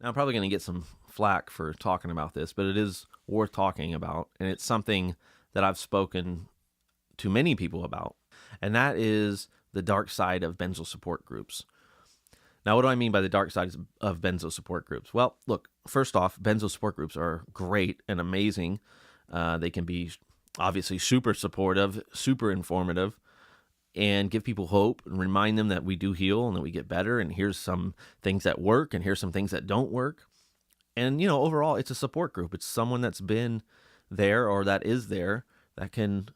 Now, I'm probably going to get some flack for talking about this, but it is worth talking about. And it's something that I've spoken to many people about. And that is the dark side of benzo support groups. Now, what do I mean by the dark side of benzo support groups? Well, look, first off, benzo support groups are great and amazing. They can be obviously super supportive, super informative, and give people hope and remind them that we do heal and that we get better. And here's some things that work and here's some things that don't work. And, overall, it's a support group. It's someone that's been there or that is there that can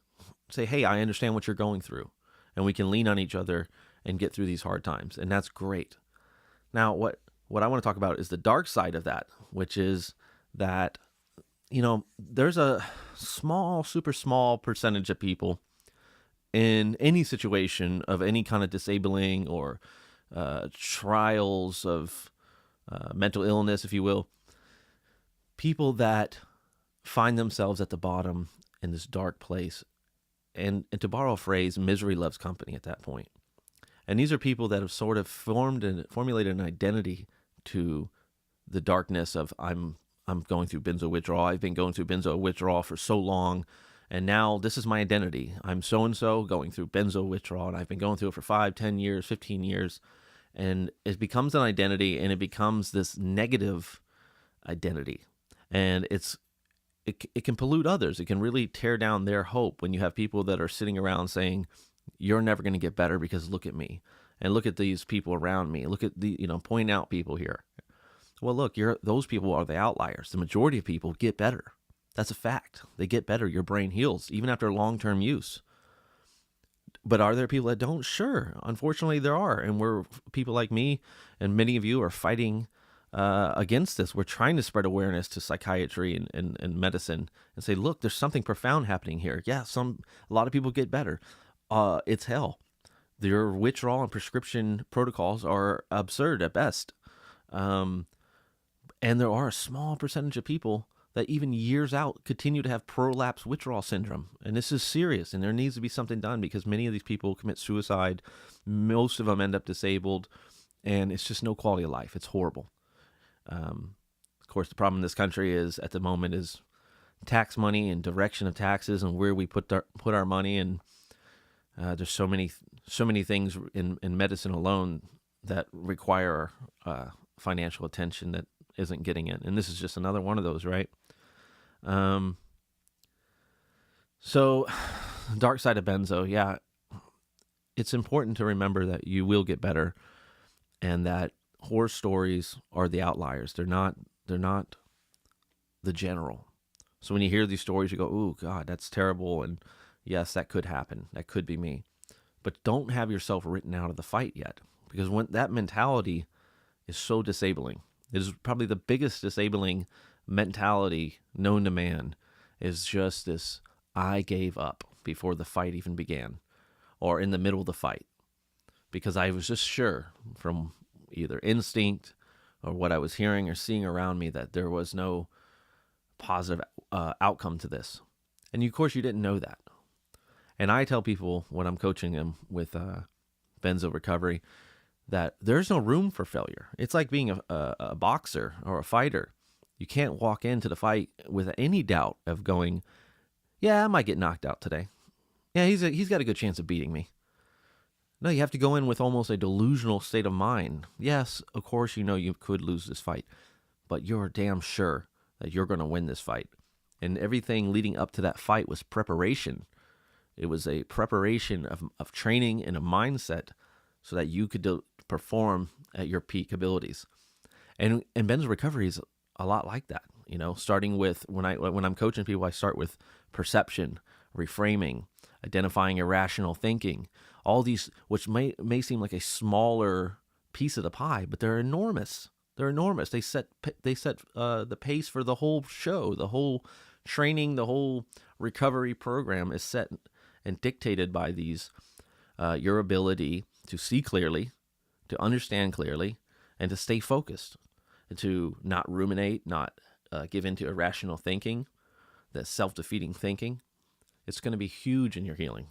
say, hey, I understand what you're going through. And we can lean on each other and get through these hard times. And that's great. Now, what I want to talk about is the dark side of that, which is that, there's a small, super small percentage of people in any situation of any kind of disabling or trials of mental illness, if you will, people that find themselves at the bottom in this dark place. And to borrow a phrase, misery loves company at that point. And these are people that have sort of formulated an identity to the darkness of I'm going through benzo withdrawal. I've been going through benzo withdrawal for so long. And now this is my identity. I'm so-and-so going through benzo withdrawal, and I've been going through it for 5, 10 years, 15 years. And it becomes an identity, and it becomes this negative identity. And it can pollute others. It can really tear down their hope when you have people that are sitting around saying, you're never going to get better because look at me. And look at these people around me. Look at point out people here. Well, look, those people are the outliers. The majority of people get better. That's a fact. They get better. Your brain heals, even after long-term use. But are there people that don't? Sure. Unfortunately, there are. And people like me and many of you are fighting against this. We're trying to spread awareness to psychiatry and medicine and say, look, there's something profound happening here. Yeah, a lot of people get better. It's hell. Their withdrawal and prescription protocols are absurd at best. And there are a small percentage of people that even years out continue to have prolapse withdrawal syndrome. And this is serious, and there needs to be something done because many of these people commit suicide. Most of them end up disabled, and it's just no quality of life. It's horrible. Of course, the problem in this country is at the moment is tax money and direction of taxes and where we put our money. And there's so many things in medicine alone that require financial attention that isn't getting it. And this is just another one of those, right? So dark side of benzo, yeah, it's important to remember that you will get better and that horror stories are the outliers. They're not the general. So when you hear these stories, you go, "Ooh, God, that's terrible." And yes, that could happen. That could be me. But don't have yourself written out of the fight yet, because when that mentality is so disabling. It is probably the biggest disabling mentality known to man, is just this, I gave up before the fight even began, or in the middle of the fight, because I was just sure from either instinct or what I was hearing or seeing around me that there was no positive outcome to this. And of course, you didn't know that. And I tell people when I'm coaching them with benzo recovery that there's no room for failure. It's like being a boxer or a fighter. You can't walk into the fight with any doubt of going, yeah, I might get knocked out today. Yeah, he's got a good chance of beating me. No, you have to go in with almost a delusional state of mind. Yes, of course, you could lose this fight, but you're damn sure that you're going to win this fight. And everything leading up to that fight was preparation. It was a preparation of training and a mindset so that you could perform at your peak abilities. And benzo recovery is a lot like that. Starting with when I'm coaching people, I start with perception, reframing, identifying irrational thinking, all these, which may seem like a smaller piece of the pie, but they're enormous. They're enormous. They set the pace for the whole show, the whole training, the whole recovery program is set and dictated by these, your ability to see clearly, to understand clearly, and to stay focused, and to not ruminate, not give into irrational thinking, that self-defeating thinking. It's going to be huge in your healing.